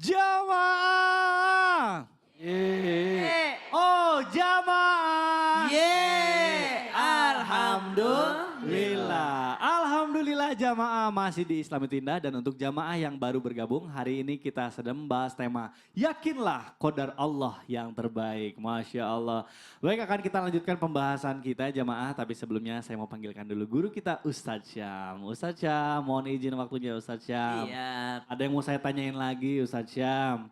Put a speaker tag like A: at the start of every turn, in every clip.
A: Jamaah. Yeay. Oh, jamaah.
B: Yeay.
A: Alhamdulillah. Alhamdulillah jamaah masih di Islam Itu Indah. Dan untuk jamaah yang baru bergabung, hari ini kita sedang membahas tema Yakinlah Qadar Allah yang terbaik. Masya Allah. Baik, akan kita lanjutkan pembahasan kita jamaah. Tapi sebelumnya saya mau panggilkan dulu guru kita Ustadz Syam. Ustadz Syam, mohon izin waktunya Ustadz Syam.
B: Iya.
A: Ada yang mau saya tanyain lagi Ustadz Syam.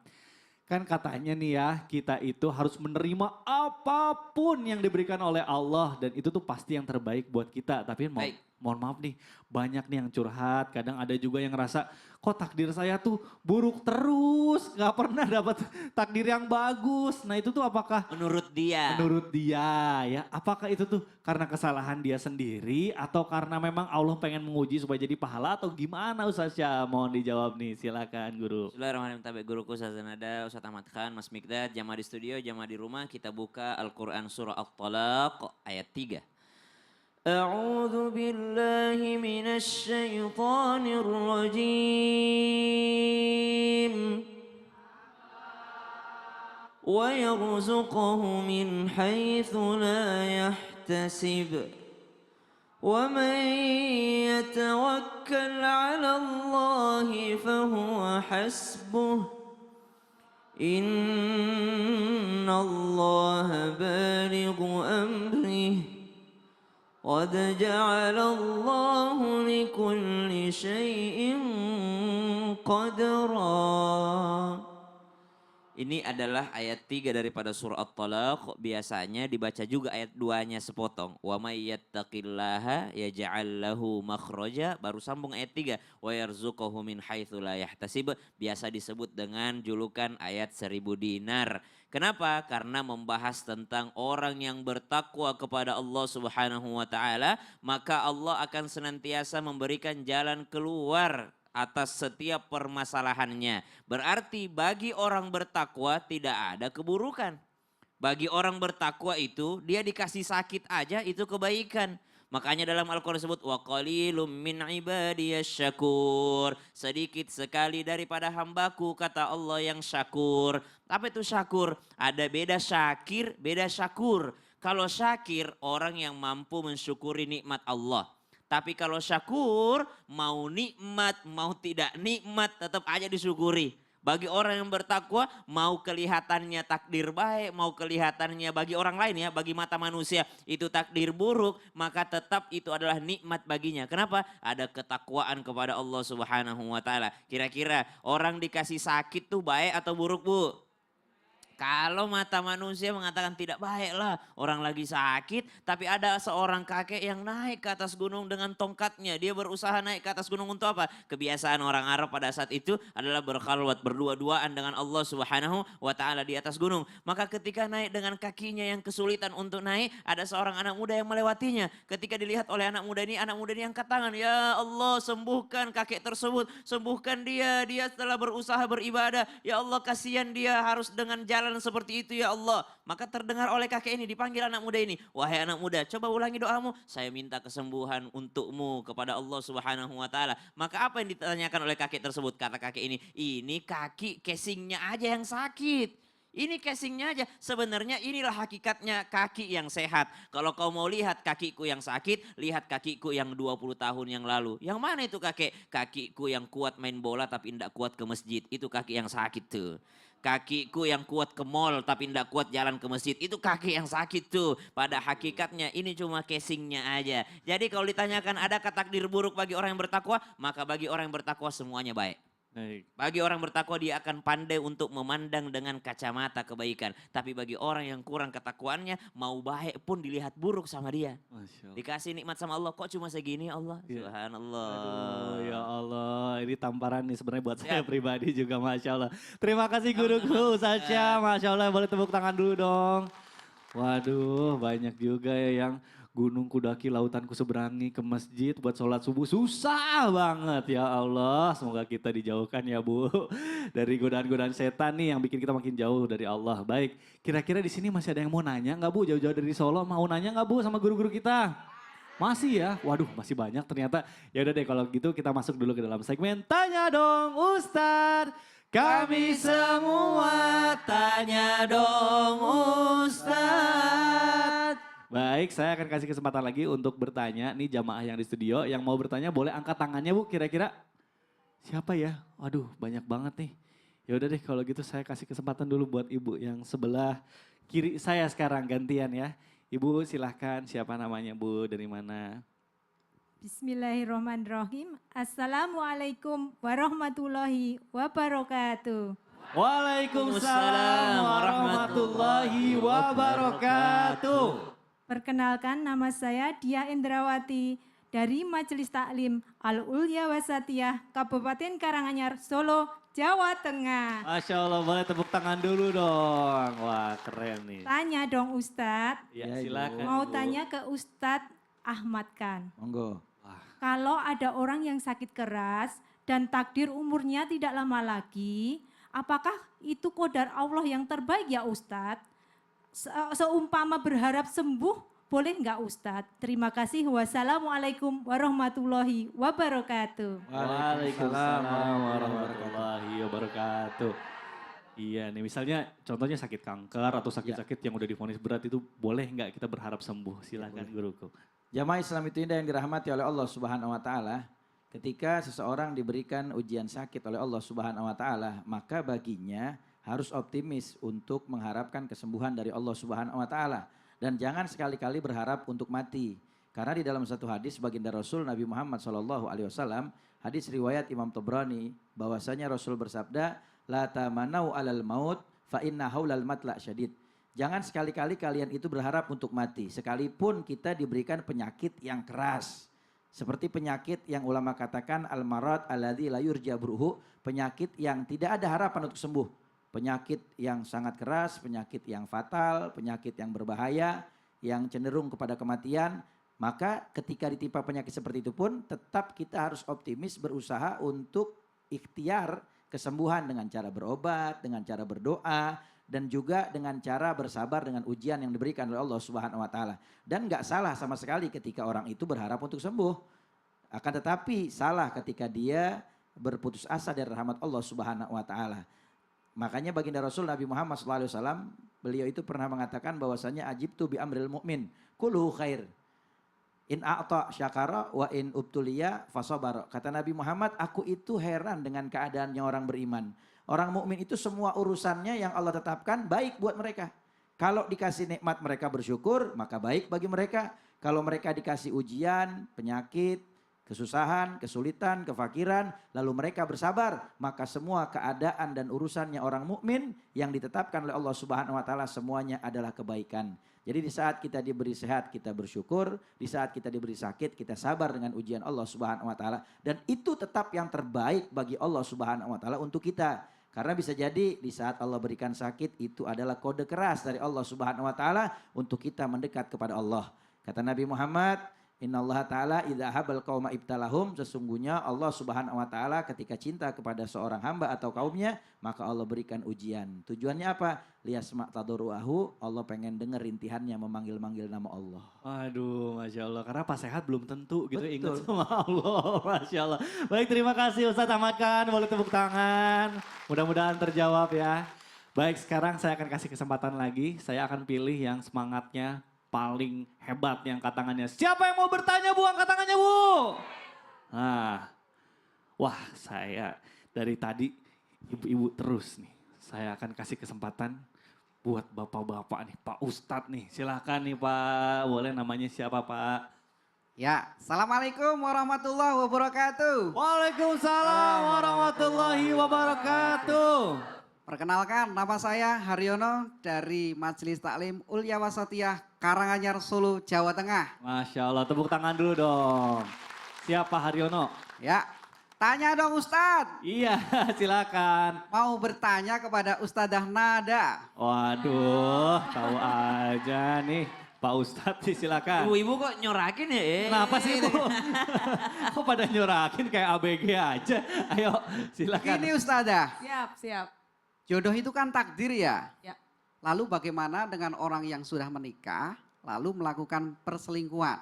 A: Kan katanya nih ya, kita itu harus menerima apapun yang diberikan oleh Allah. Dan itu tuh pasti yang terbaik buat kita. Tapi mohon maaf nih, banyak nih yang curhat. Kadang ada juga yang ngerasa, kok takdir saya tuh buruk terus. Gak pernah dapat takdir yang bagus. Nah itu tuh apakah
B: Menurut dia.
A: menurut dia ya, apakah itu tuh karena kesalahan dia sendiri. Atau karena memang Allah pengen menguji supaya jadi pahala atau gimana Ustaz Syah? Mohon dijawab nih, silakan guru.
B: Bismillahirrahmanirrahim. Tabik guruku Ustaz Zanada, Ustaz Ahmad Khan, Mas Mikdad, jamaah di studio, jamaah di rumah. Kita buka Al-Quran surah At-Talaq ayat 3. A'udzu billahi minasy syaithanir rajim. Wa yarzuquhu min haitsu la yahtasib. ومن يتوكل على الله فهو حسبه إن الله بالغ أمره قد جعل الله لكل شيء قدرا. Ini adalah ayat 3 daripada surah At-Talaq. Biasanya dibaca juga ayat 2-nya sepotong. Wa may yattaqillaha yaj'al lahu makhraja. Baru sambung ayat 3. Wa yarzuquhu min haitsu la yahtasib. Biasa disebut dengan julukan ayat 1000 dinar. Kenapa? Karena membahas tentang orang yang bertakwa kepada Allah Subhanahu wa taala, maka Allah akan senantiasa memberikan jalan keluar atas setiap permasalahannya. Berarti bagi orang bertakwa tidak ada keburukan. Bagi orang bertakwa itu dia dikasih sakit aja itu kebaikan. Makanya dalam Al-Quran disebut wa qalilum min ibadiyasy syakur. Sedikit sekali daripada hambaku kata Allah yang syakur. Apa itu syakur? Ada beda syakir, beda syakur. Kalau syakir orang yang mampu mensyukuri nikmat Allah. Tapi kalau syakur, mau nikmat, mau tidak nikmat, tetap aja disyukuri. Bagi orang yang bertakwa, mau kelihatannya takdir baik, mau kelihatannya bagi orang lain ya, bagi mata manusia itu takdir buruk, maka tetap itu adalah nikmat baginya. Kenapa? Ada ketakwaan kepada Allah Subhanahu wa taala. Kira-kira orang dikasih sakit tuh baik atau buruk, Bu? Kalau mata manusia mengatakan tidak baiklah orang lagi sakit, tapi ada seorang kakek yang naik ke atas gunung dengan tongkatnya. Dia berusaha naik ke atas gunung untuk apa? Kebiasaan orang Arab pada saat itu adalah berkhalwat, berdua-duaan dengan Allah Subhanahu wa taala di atas gunung. Maka ketika naik dengan kakinya yang kesulitan untuk naik, ada seorang anak muda yang melewatinya. Ketika dilihat oleh anak muda ini angkat tangan, "Ya Allah, sembuhkan kakek tersebut, sembuhkan dia. Dia telah berusaha beribadah. Ya Allah, kasihan dia harus dengan jalan seperti itu ya Allah." Maka terdengar oleh kakek ini, dipanggil anak muda ini. "Wahai anak muda, coba ulangi doamu. Saya minta kesembuhan untukmu kepada Allah Subhanahu wa taala." Maka apa yang ditanyakan oleh kakek tersebut? Kata kakek ini kaki casingnya aja yang sakit. Ini casingnya aja. Sebenarnya inilah hakikatnya kaki yang sehat. Kalau kau mau lihat kakiku yang sakit, lihat kakiku yang 20 tahun yang lalu. Yang mana itu kakek? Kakiku yang kuat main bola tapi tidak kuat ke masjid. Itu kaki yang sakit tuh. Kakiku yang kuat ke mall tapi tidak kuat jalan ke masjid. Itu kaki yang sakit tuh. Pada hakikatnya ini cuma casingnya aja. Jadi kalau ditanyakan adakah takdir buruk bagi orang yang bertakwa? Maka bagi orang yang bertakwa semuanya baik. Bagi orang bertakwa dia akan pandai untuk memandang dengan kacamata kebaikan. Tapi bagi orang yang kurang ketakwaannya, mau baik pun dilihat buruk sama dia. Dikasih nikmat sama Allah, kok cuma segini Allah? Subhanallah.
A: Aduh, ya Allah, ini tamparan nih sebenarnya buat saya pribadi juga, Masya Allah. Terima kasih guruku Ustaz Syam, Masya Allah, boleh tepuk tangan dulu dong. Waduh, banyak juga ya yang gunung kudaki, lautan kuseberangi, ke masjid buat sholat subuh. Susah banget ya Allah. Semoga kita dijauhkan ya Bu. Dari godaan-godaan setan nih yang bikin kita makin jauh dari Allah. Baik, kira-kira di sini masih ada yang mau nanya nggak Bu? Jauh-jauh dari Solo mau nanya nggak Bu sama guru-guru kita? Masih ya? Waduh masih banyak ternyata. Ya udah deh kalau gitu kita masuk dulu ke dalam segmen Tanya Dong Ustadz. Kami semua tanya dong Ustadz. Baik, saya akan kasih kesempatan lagi untuk bertanya. Nih jamaah yang di studio yang mau bertanya boleh angkat tangannya Bu, kira-kira siapa ya? Waduh banyak banget nih. Ya udah deh kalau gitu saya kasih kesempatan dulu buat Ibu yang sebelah kiri saya sekarang gantian ya. Ibu silahkan siapa namanya Bu, dari mana?
C: Bismillahirrahmanirrahim. Assalamualaikum warahmatullahi wabarakatuh.
A: Waalaikumsalam warahmatullahi wabarakatuh.
C: Perkenalkan nama saya Dia Indrawati dari Majelis Taklim Al-Ulya Wasatiyah Kabupaten Karanganyar, Solo, Jawa Tengah.
A: Masya Allah, boleh tepuk tangan dulu dong. Wah keren nih.
C: Tanya dong Ustadz,
A: Ya silakan.
C: mau
A: Bu.
C: tanya ke Ustadz Ahmad Khan.
D: Monggo.
C: Kalau ada orang yang sakit keras dan takdir umurnya tidak lama lagi, apakah itu qadar Allah yang terbaik ya Ustadz? Seumpama berharap sembuh, boleh nggak Ustadz? Terima kasih. Wassalamualaikum warahmatullahi wabarakatuh.
A: Waalaikumsalam warahmatullahi wabarakatuh. Iya nih misalnya contohnya sakit kanker atau sakit-sakit yang udah divonis berat itu boleh nggak kita berharap sembuh? Silakan guruku.
D: Jamaah Islam itu indah yang dirahmati oleh Allah Subhanahu wa taala. Ketika seseorang diberikan ujian sakit oleh Allah Subhanahu wa taala, maka baginya harus optimis untuk mengharapkan kesembuhan dari Allah Subhanahu wa taala dan jangan sekali-kali berharap untuk mati. Karena di dalam satu hadis baginda Rasul Nabi Muhammad SAW, hadis riwayat Imam Tabrani, bahwasanya Rasul bersabda, la tamanau alal maut fa inna haulal matla syadid. Jangan sekali-kali kalian itu berharap untuk mati, sekalipun kita diberikan penyakit yang keras. Seperti penyakit yang ulama katakan al-marad alladzi la yurja burhu, penyakit yang tidak ada harapan untuk sembuh. Penyakit yang sangat keras, penyakit yang fatal, penyakit yang berbahaya, yang cenderung kepada kematian. Maka ketika ditimpa penyakit seperti itu pun tetap kita harus optimis berusaha untuk ikhtiar kesembuhan dengan cara berobat, dengan cara berdoa, dan juga dengan cara bersabar dengan ujian yang diberikan oleh Allah Subhanahu wa taala. Dan enggak salah sama sekali ketika orang itu berharap untuk sembuh. Akan tetapi salah ketika dia berputus asa dari rahmat Allah Subhanahu wa taala. Makanya baginda Rasul Nabi Muhammad SAW, beliau itu pernah mengatakan bahwasanya ajibtu bi amril mu'min kulluhu khair. In a'ta syakara wa in ubtuliya fasabar. Kata Nabi Muhammad, aku itu heran dengan keadaannya orang beriman. Orang mukmin itu semua urusannya yang Allah tetapkan baik buat mereka. Kalau dikasih nikmat mereka bersyukur, maka baik bagi mereka. Kalau mereka dikasih ujian, penyakit, kesusahan, kesulitan, kefakiran, lalu mereka bersabar, maka semua keadaan dan urusannya orang mukmin yang ditetapkan oleh Allah Subhanahu wa taala semuanya adalah kebaikan. Jadi di saat kita diberi sehat, kita bersyukur. Di saat kita diberi sakit, kita sabar dengan ujian Allah Subhanahu wa taala. Dan itu tetap yang terbaik bagi Allah Subhanahu wa taala untuk kita. Karena bisa jadi di saat Allah berikan sakit itu adalah kode keras dari Allah Subhanahu wa taala untuk kita mendekat kepada Allah. Kata Nabi Muhammad, innallaha ta'ala idza habal qauma ibtalahum, sesungguhnya Allah Subhanahu wa taala ketika cinta kepada seorang hamba atau kaumnya, maka Allah berikan ujian. Tujuannya apa? Liyasma' tadarruahu, Allah pengen denger rintihannya memanggil-manggil nama Allah.
A: Aduh Masya Allah, karena pas sehat belum tentu gitu
D: Betul.
A: ingat sama Allah. Masya Allah. Baik terima kasih Ustadz Ahmad Khan, boleh tepuk tangan. Mudah-mudahan terjawab ya. Baik sekarang saya akan kasih kesempatan lagi, saya akan pilih yang semangatnya paling hebat yang angkat tangannya. Siapa yang mau bertanya Bu? Angkat tangannya Bu. Nah, wah saya dari tadi ibu-ibu terus nih. Saya akan kasih kesempatan buat bapak-bapak nih, Pak Ustadz nih. Silakan nih Pak, boleh namanya siapa Pak?
E: Ya, Assalamualaikum warahmatullahi wabarakatuh.
A: Waalaikumsalam warahmatullahi wabarakatuh.
E: Perkenalkan, nama saya Haryono dari Majelis Taklim Ulya Wasatiyah Karanganyar, Solo, Jawa Tengah.
A: Masya Allah, tepuk tangan dulu dong. Siapa Haryono?
E: Ya, tanya dong Ustadz.
A: Iya, silakan.
E: Mau bertanya kepada Ustadzah Nada.
A: Waduh, tahu aja nih. Pak Ustadz sih silakan.
B: Ibu-ibu kok nyorakin ya?
A: Kenapa sih Bu? Kok pada nyorakin kayak ABG aja? Ayo silakan.
E: Ini Ustadzah,
C: Siap, siap.
E: jodoh itu kan takdir ya.
C: Ya.
E: Lalu bagaimana dengan orang yang sudah menikah lalu melakukan perselingkuhan?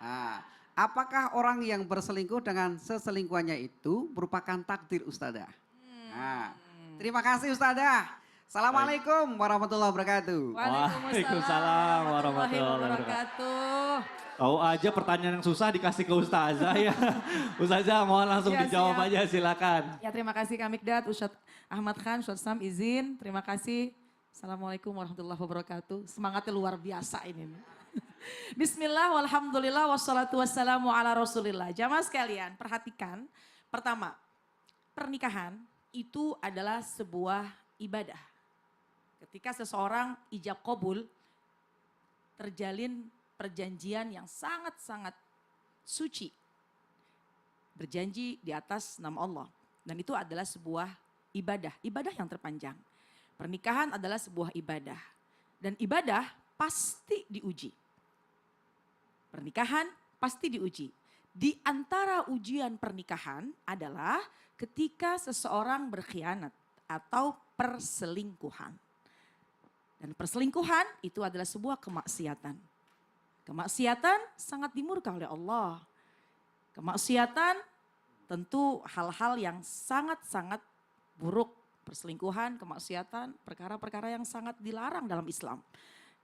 E: Nah, apakah orang yang berselingkuh dengan seselingkuhannya itu merupakan takdir Ustadzah? Nah, terima kasih Ustazah. Assalamualaikum warahmatullahi wabarakatuh.
A: Waalaikumsalam warahmatullahi wabarakatuh. Tahu aja pertanyaan yang susah dikasih ke Ustazah ya. Ustazah mohon langsung
F: Ya,
A: dijawab
F: siap.
A: aja silakan.
F: Ya terima kasih Kak Mikdad, Ustadz Ahmad Khan, Ustadz Sam izin. Terima kasih. Assalamualaikum warahmatullahi wabarakatuh. Semangatnya luar biasa ini. Bismillah, walhamdulillah, wassalatu wassalamu ala rasulillah. Jamaah sekalian, perhatikan. Pertama, pernikahan itu adalah sebuah ibadah. Ketika seseorang ijab kabul, terjalin perjanjian yang sangat-sangat suci. Berjanji di atas nama Allah. Dan itu adalah sebuah ibadah, ibadah yang terpanjang. Pernikahan adalah sebuah ibadah. Dan ibadah pasti diuji. Pernikahan pasti diuji. Di antara ujian pernikahan adalah ketika seseorang berkhianat atau perselingkuhan. Dan perselingkuhan itu adalah sebuah kemaksiatan. Kemaksiatan sangat dimurka oleh Allah. Kemaksiatan tentu hal-hal yang sangat-sangat buruk. Perselingkuhan, kemaksiatan, perkara-perkara yang sangat dilarang dalam Islam.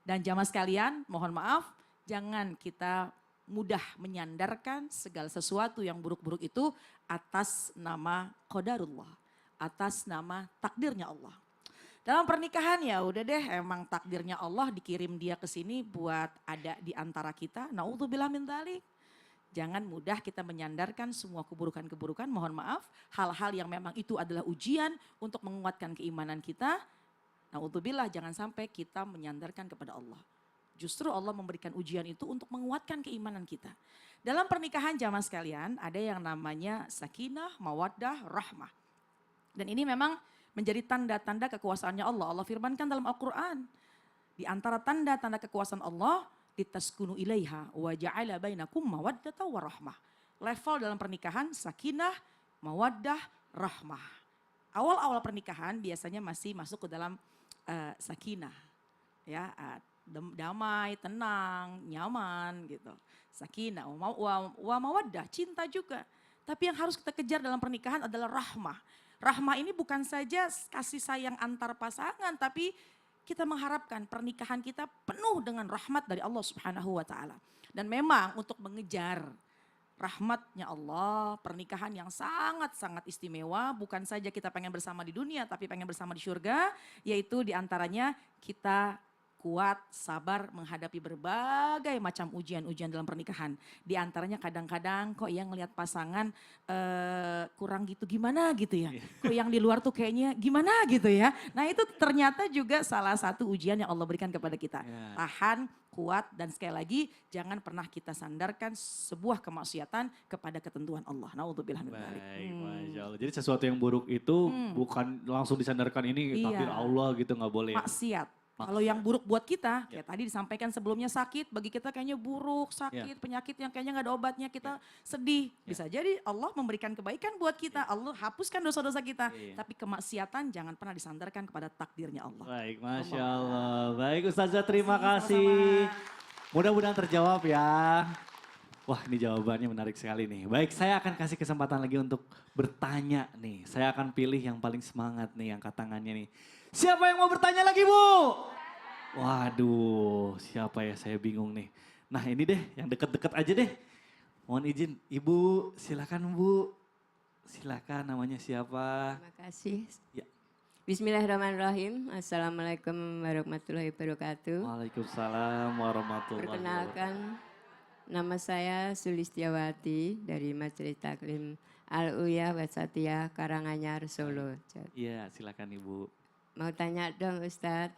F: Dan jamaah sekalian, mohon maaf, jangan kita mudah menyandarkan segala sesuatu yang buruk-buruk itu atas nama qadarullah, atas nama takdirnya Allah. Dalam pernikahan ya udah deh, emang takdirnya Allah dikirim dia ke sini buat ada di antara kita. Naudzubillah min dzalik. Jangan mudah kita menyandarkan semua keburukan-keburukan, mohon maaf. Hal-hal yang memang itu adalah ujian untuk menguatkan keimanan kita. Naudzubillah, jangan sampai kita menyandarkan kepada Allah. Justru Allah memberikan ujian itu untuk menguatkan keimanan kita. Dalam pernikahan jamaah sekalian ada yang namanya sakinah, mawaddah, rahmah. Dan ini memang menjadi tanda-tanda kekuasaannya Allah. Allah firmankan dalam Al-Quran. Di antara tanda-tanda kekuasaan Allah, litaskunu ilaiha wa ja'ala bainakum mawaddata wa rahmah. Level dalam pernikahan sakinah, mawaddah, rahmah. Awal-awal pernikahan biasanya masih masuk ke dalam sakinah. Ya, damai, tenang, nyaman gitu. Sakinah, wa mawaddah, cinta juga. Tapi yang harus kita kejar dalam pernikahan adalah rahmah. Rahmah ini bukan saja kasih sayang antar pasangan, tapi kita mengharapkan pernikahan kita penuh dengan rahmat dari Allah Subhanahu wa taala. Dan memang untuk mengejar rahmatnya Allah, pernikahan yang sangat-sangat istimewa, bukan saja kita pengen bersama di dunia tapi pengen bersama di surga, yaitu diantaranya kita kuat, sabar menghadapi berbagai macam ujian-ujian dalam pernikahan. Di antaranya kadang-kadang kok yang ngelihat pasangan kurang gitu gimana gitu ya. Kok yang di luar tuh kayaknya gimana gitu ya. Nah itu ternyata juga salah satu ujian yang Allah berikan kepada kita. Tahan, kuat dan sekali lagi jangan pernah kita sandarkan sebuah kemaksiatan kepada ketentuan Allah. Naudzubillah min dzalik.
A: Baik, Masya Allah. Jadi sesuatu yang buruk itu bukan langsung disandarkan ini takdir Allah gitu, nggak boleh.
F: Maksiat. Kalau yang buruk buat kita, kayak tadi disampaikan sebelumnya sakit, bagi kita kayaknya buruk, sakit, penyakit yang kayaknya nggak ada obatnya, kita sedih. Bisa jadi Allah memberikan kebaikan buat kita, Allah hapuskan dosa-dosa kita. Tapi kemaksiatan jangan pernah disandarkan kepada takdirnya Allah.
A: Baik, Masya Allah. Baik Ustazah, terima kasih. Mudah-mudahan terjawab ya. Wah, ini jawabannya menarik sekali nih. Baik, saya akan kasih kesempatan lagi untuk bertanya nih. Saya akan pilih yang paling semangat nih, angkat tangannya nih. Siapa yang mau bertanya lagi, Bu? Waduh, siapa ya? Saya bingung nih. Nah, ini deh, yang deket-deket aja deh. Mohon izin, Ibu, silakan Bu. Silakan, namanya siapa?
G: Terima kasih.
A: Ya.
G: Bismillahirrahmanirrahim. Assalamualaikum warahmatullahi wabarakatuh.
A: Waalaikumsalam warahmatullahi wabarakatuh.
G: Perkenalkan, nama saya Sulistiawati dari Majelis Taklim Al-Uyah Wasatiyah Karanganyar Solo.
A: Iya, silakan Ibu.
G: Mau tanya dong Ustadz.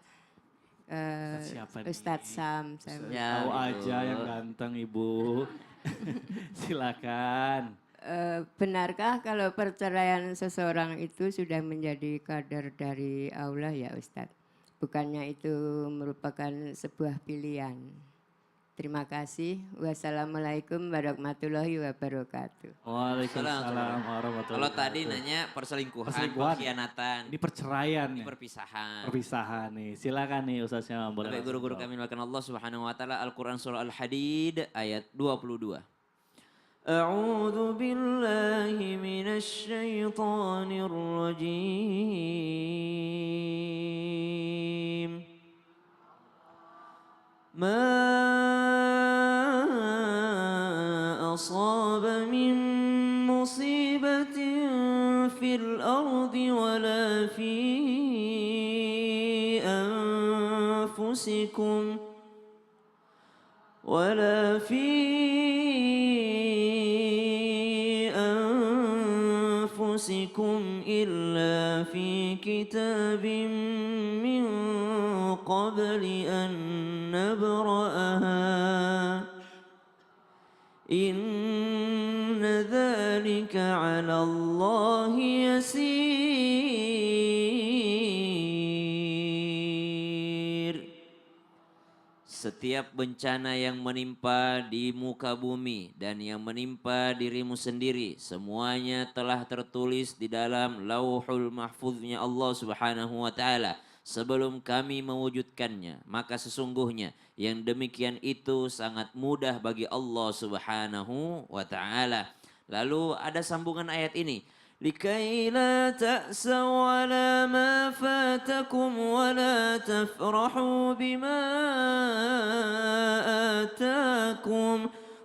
A: Siapa nih?
G: Ustadz Sam.
B: Ya,
A: Tahu
B: Ibu.
A: aja yang ganteng Ibu. Silakan.
G: Benarkah kalau perceraian seseorang itu sudah menjadi qadar dari Allah ya Ustadz? Bukannya itu merupakan sebuah pilihan. Terima kasih. Wassalamualaikum warahmatullahi wabarakatuh.
A: Waalaikumsalam warahmatullahi
B: Kalau tadi
A: wabarakatuh.
B: nanya perselingkuhan,
A: Perselingkuhan.
B: pengkhianatan,
A: Ini perceraian
B: ini
A: ya?
B: perpisahan.
A: Perpisahan nih. Silakan nih Ustaz Syam. Boleh
B: Bapak
A: langsung
B: guru-guru
A: jawab.
B: kami melakukan Allah Subhanahu wa taala Al-Qur'an surah Al-Hadid ayat 22. أعوذ بالله من الشيطان الرجيم ما أصاب من مصيبة في الأرض ولا في أنفسكم إلا في كتاب من قبل أن نبرأها إن ذلك على الله يسير. Setiap bencana yang menimpa di muka bumi dan yang menimpa dirimu sendiri, semuanya telah tertulis di dalam Lauhul Mahfuznya Allah Subhanahu wa taala sebelum kami mewujudkannya. Maka sesungguhnya yang demikian itu sangat mudah bagi Allah Subhanahu wa taala. Lalu ada sambungan ayat ini. لكي لا تأسوا على ما فاتكم ولا تفرحوا بما آتاكم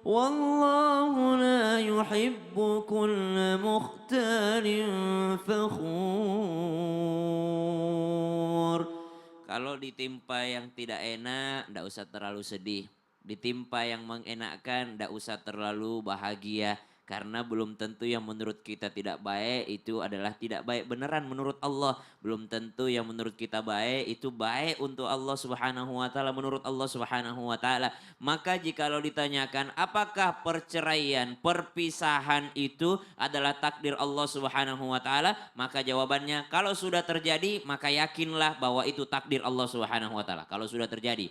B: والله لا يحب كل مختال فخور. Kalau ditimpa yang tidak enak, tidak usah terlalu sedih. Ditimpa yang mengenakkan, tidak usah terlalu bahagia. Karena belum tentu yang menurut kita tidak baik itu adalah tidak baik beneran menurut Allah. Belum tentu yang menurut kita baik itu baik untuk Allah Subhanahu wa taala menurut Allah Subhanahu wa taala. Maka jikalau ditanyakan apakah perceraian, perpisahan itu adalah takdir Allah Subhanahu wa taala, maka jawabannya kalau sudah terjadi maka yakinlah bahwa itu takdir Allah Subhanahu wa taala. Kalau sudah terjadi.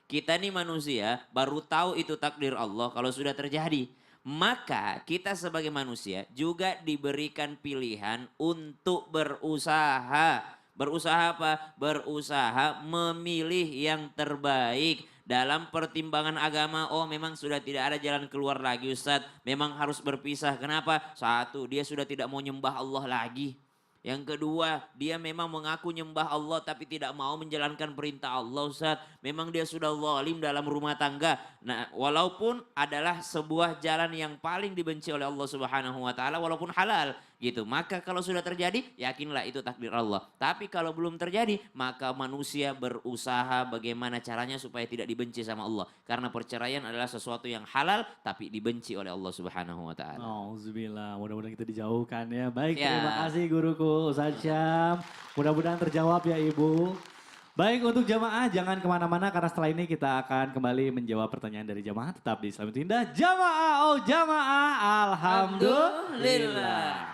B: Kita nih manusia baru tahu itu takdir Allah kalau sudah terjadi. Maka kita sebagai manusia juga diberikan pilihan untuk berusaha. Berusaha apa? Berusaha memilih yang terbaik dalam pertimbangan agama. Oh memang sudah tidak ada jalan keluar lagi Ustadz. Memang harus berpisah. Kenapa? Satu, dia sudah tidak mau nyembah Allah lagi. Yang kedua, dia memang mengaku nyembah Allah tapi tidak mau menjalankan perintah Allah Ustaz. Memang dia sudah zalim dalam rumah tangga. Nah, walaupun adalah sebuah jalan yang paling dibenci oleh Allah Subhanahu wa taala walaupun halal gitu. Maka kalau sudah terjadi, yakinlah itu takdir Allah. Tapi kalau belum terjadi, maka manusia berusaha bagaimana caranya supaya tidak dibenci sama Allah. Karena perceraian adalah sesuatu yang halal tapi dibenci oleh Allah Subhanahu wa taala.
A: Auzubillah, mudah-mudahan kita dijauhkan ya. Baik,
B: Ya.
A: terima kasih guruku Ustaz Syam. Mudah-mudahan terjawab ya Ibu. Baik untuk jamaah jangan kemana-mana karena setelah ini kita akan kembali menjawab pertanyaan dari jamaah. Tetap di Islam itu Indah. Jamaah, oh jamaah, alhamdulillah.